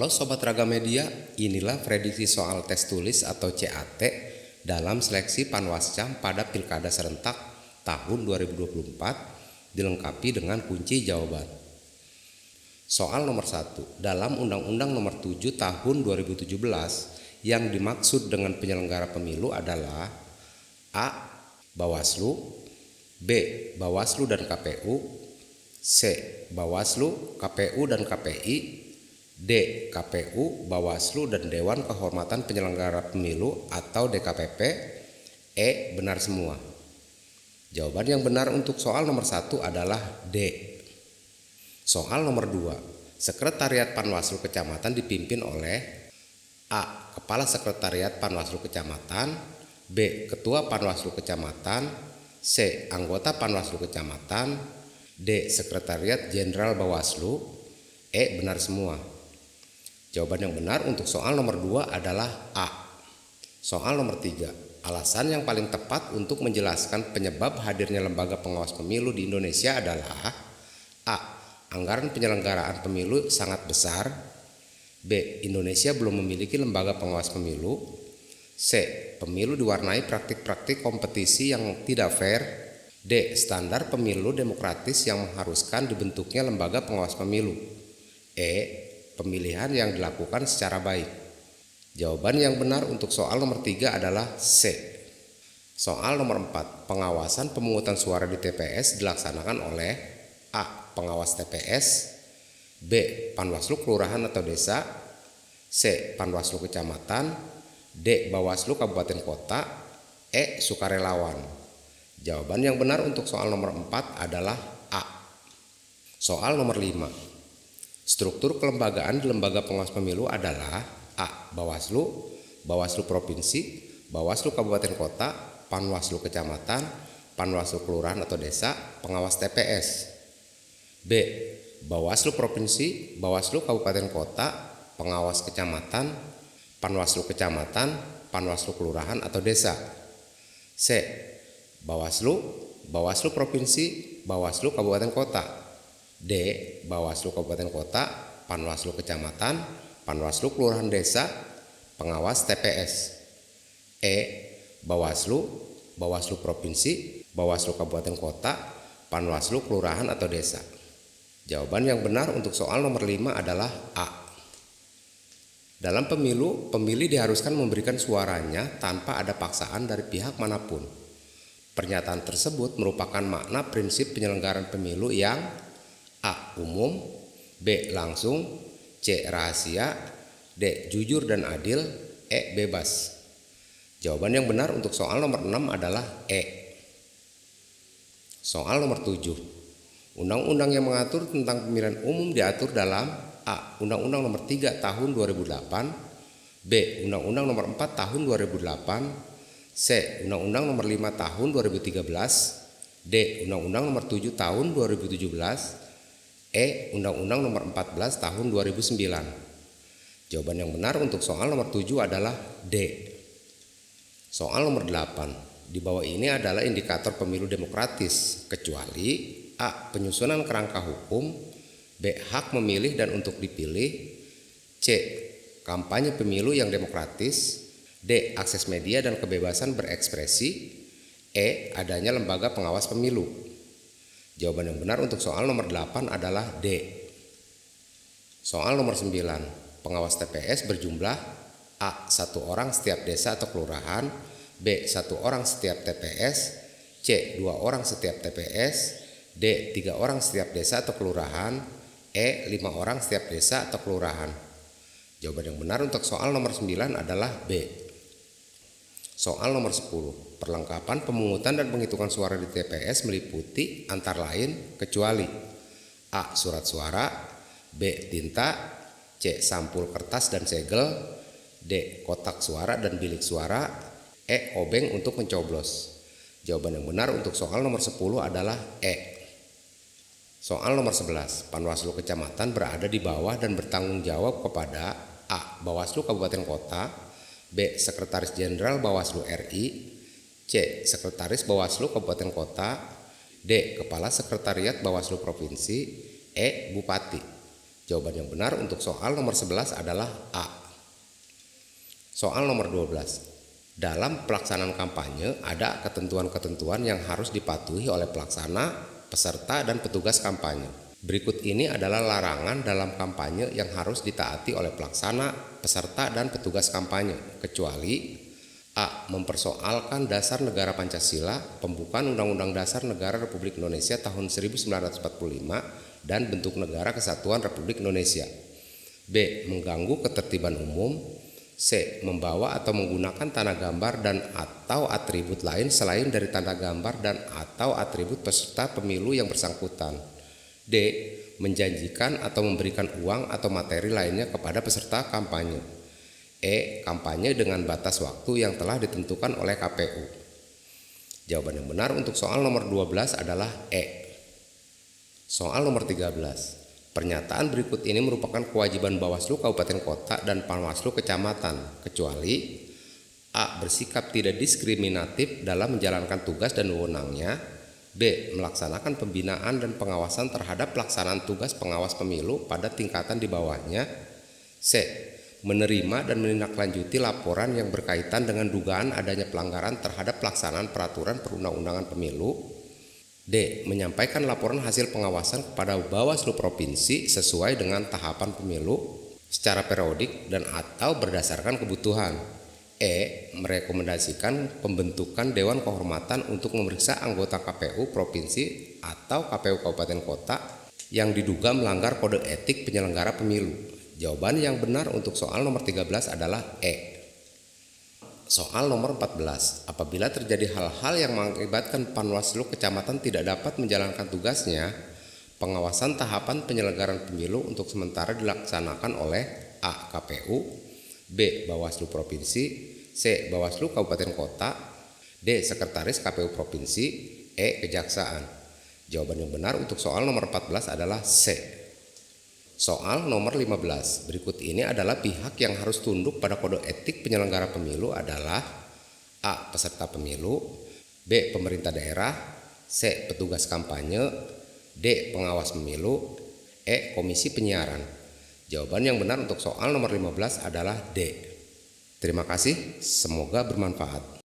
Halo Sobat Raga Media, inilah prediksi soal tes tulis atau CAT dalam seleksi Panwascam pada Pilkada Serentak tahun 2024 dilengkapi dengan kunci jawaban. Soal nomor 1, dalam Undang-Undang nomor 7 tahun 2017 yang dimaksud dengan penyelenggara pemilu adalah A. Bawaslu, B. Bawaslu dan KPU, C. Bawaslu, KPU dan KPI, D. KPU, Bawaslu dan Dewan Kehormatan Penyelenggara Pemilu atau DKPP, E. Benar semua. Jawaban yang benar untuk soal nomor 1 adalah D. Soal nomor 2, Sekretariat Panwaslu Kecamatan dipimpin oleh A. Kepala Sekretariat Panwaslu Kecamatan, B. Ketua Panwaslu Kecamatan, C. Anggota Panwaslu Kecamatan, D. Sekretariat Jenderal Bawaslu, E. Benar semua. Jawaban yang benar untuk soal nomor 2 adalah A. Soal nomor 3, alasan yang paling tepat untuk menjelaskan penyebab hadirnya lembaga pengawas pemilu di Indonesia adalah A. Anggaran penyelenggaraan pemilu sangat besar, B. Indonesia belum memiliki lembaga pengawas pemilu, C. Pemilu diwarnai praktik-praktik kompetisi yang tidak fair, D. Standar pemilu demokratis yang mengharuskan dibentuknya lembaga pengawas pemilu, E. Pemilihan yang dilakukan secara baik. Jawaban yang benar untuk soal nomor 3 adalah C. Soal nomor 4, pengawasan pemungutan suara di TPS dilaksanakan oleh A. Pengawas TPS, B. Panwaslu Kelurahan atau Desa, C. Panwaslu Kecamatan, D. Bawaslu Kabupaten Kota, E. Sukarelawan. Jawaban yang benar untuk soal nomor 4 adalah A. Soal nomor 5, struktur kelembagaan di lembaga pengawas pemilu adalah A. Bawaslu, Bawaslu Provinsi, Bawaslu Kabupaten Kota, Panwaslu Kecamatan, Panwaslu Kelurahan atau Desa, pengawas TPS. B. Bawaslu Provinsi, Bawaslu Kabupaten Kota, pengawas Kecamatan, Panwaslu Kecamatan, Panwaslu Kelurahan atau Desa. C. Bawaslu, Bawaslu Provinsi, Bawaslu Kabupaten Kota. D. Bawaslu Kabupaten Kota, Panwaslu Kecamatan, Panwaslu Kelurahan Desa, pengawas TPS. E. Bawaslu, Bawaslu Provinsi, Bawaslu Kabupaten Kota, Panwaslu Kelurahan atau Desa. Jawaban yang benar untuk soal nomor 5 adalah A. Dalam pemilu, pemilih diharuskan memberikan suaranya tanpa ada paksaan dari pihak manapun. Pernyataan tersebut merupakan makna prinsip penyelenggaraan pemilu yang A. Umum, B. Langsung, C. Rahasia, D. Jujur dan adil, E. Bebas. Jawaban yang benar untuk soal nomor 6 adalah E. Soal nomor 7, undang-undang yang mengatur tentang pemilihan umum diatur dalam A. Undang-Undang nomor 3 tahun 2008, B. Undang-Undang nomor 4 tahun 2008, C. Undang-Undang nomor 5 tahun 2013, D. Undang-Undang nomor 7 tahun 2017, E. Undang-Undang nomor 14 tahun 2009. Jawaban yang benar untuk soal nomor 7 adalah D. Soal nomor 8, di bawah ini adalah indikator pemilu demokratis kecuali A. Penyusunan kerangka hukum, B. Hak memilih dan untuk dipilih, C. Kampanye pemilu yang demokratis, D. Akses media dan kebebasan berekspresi, E. Adanya lembaga pengawas pemilu. Jawaban yang benar untuk soal nomor 8 adalah D. Soal nomor 9, pengawas TPS berjumlah A. 1 orang setiap desa atau kelurahan, B. 1 orang setiap TPS, C. 2 orang setiap TPS, D. 3 orang setiap desa atau kelurahan, E. 5 orang setiap desa atau kelurahan. Jawaban yang benar untuk soal nomor 9 adalah B. Soal nomor 10, perlengkapan pemungutan dan penghitungan suara di TPS meliputi antara lain kecuali A. Surat suara, B. Tinta, C. Sampul kertas dan segel, D. Kotak suara dan bilik suara, E. Obeng untuk mencoblos. Jawaban yang benar untuk soal nomor 10 adalah E. Soal nomor 11, Panwaslu Kecamatan berada di bawah dan bertanggung jawab kepada A. Bawaslu Kabupaten Kota, B. Sekretaris Jenderal Bawaslu RI, C. Sekretaris Bawaslu Kabupaten Kota, D. Kepala Sekretariat Bawaslu Provinsi, E. Bupati. Jawaban yang benar untuk soal nomor 11 adalah A. Soal nomor 12. Dalam pelaksanaan kampanye ada ketentuan-ketentuan yang harus dipatuhi oleh pelaksana, peserta, dan petugas kampanye. Berikut ini adalah larangan dalam kampanye yang harus ditaati oleh pelaksana, peserta, dan petugas kampanye, kecuali A. Mempersoalkan dasar negara Pancasila, pembukaan Undang-Undang Dasar Negara Republik Indonesia tahun 1945, dan bentuk negara kesatuan Republik Indonesia. B. Mengganggu ketertiban umum. C. Membawa atau menggunakan tanda gambar dan atau atribut lain selain dari tanda gambar dan atau atribut peserta pemilu yang bersangkutan. D. Menjanjikan atau memberikan uang atau materi lainnya kepada peserta kampanye. E. Kampanye dengan batas waktu yang telah ditentukan oleh KPU. Jawaban yang benar untuk soal nomor 12 adalah E. Soal nomor 13. Pernyataan berikut ini merupakan kewajiban Bawaslu Kabupaten Kota dan Panwaslu Kecamatan, kecuali A. Bersikap tidak diskriminatif dalam menjalankan tugas dan wewenangnya. B. Melaksanakan pembinaan dan pengawasan terhadap pelaksanaan tugas pengawas pemilu pada tingkatan di bawahnya. C. Menerima dan menindaklanjuti laporan yang berkaitan dengan dugaan adanya pelanggaran terhadap pelaksanaan peraturan perundang-undangan pemilu. D. Menyampaikan laporan hasil pengawasan kepada Bawaslu Provinsi sesuai dengan tahapan pemilu secara periodik dan atau berdasarkan kebutuhan. E. Merekomendasikan pembentukan Dewan Kehormatan untuk memeriksa anggota KPU Provinsi atau KPU Kabupaten Kota yang diduga melanggar kode etik penyelenggara pemilu. Jawaban yang benar untuk soal nomor 13 adalah E. Soal nomor 14. Apabila terjadi hal-hal yang mengakibatkan Panwaslu Kecamatan tidak dapat menjalankan tugasnya, pengawasan tahapan penyelenggaraan pemilu untuk sementara dilaksanakan oleh A. KPU, B. Bawaslu Provinsi, C. Bawaslu Kabupaten Kota, D. Sekretaris KPU Provinsi, E. Kejaksaan. Jawaban yang benar untuk soal nomor 14 adalah C. Soal nomor 15. Berikut ini adalah pihak yang harus tunduk pada kode etik penyelenggara pemilu adalah A. Peserta pemilu, B. Pemerintah daerah, C. Petugas kampanye, D. Pengawas pemilu, E. Komisi penyiaran. Jawaban yang benar untuk soal nomor 15 adalah D. Terima kasih, semoga bermanfaat.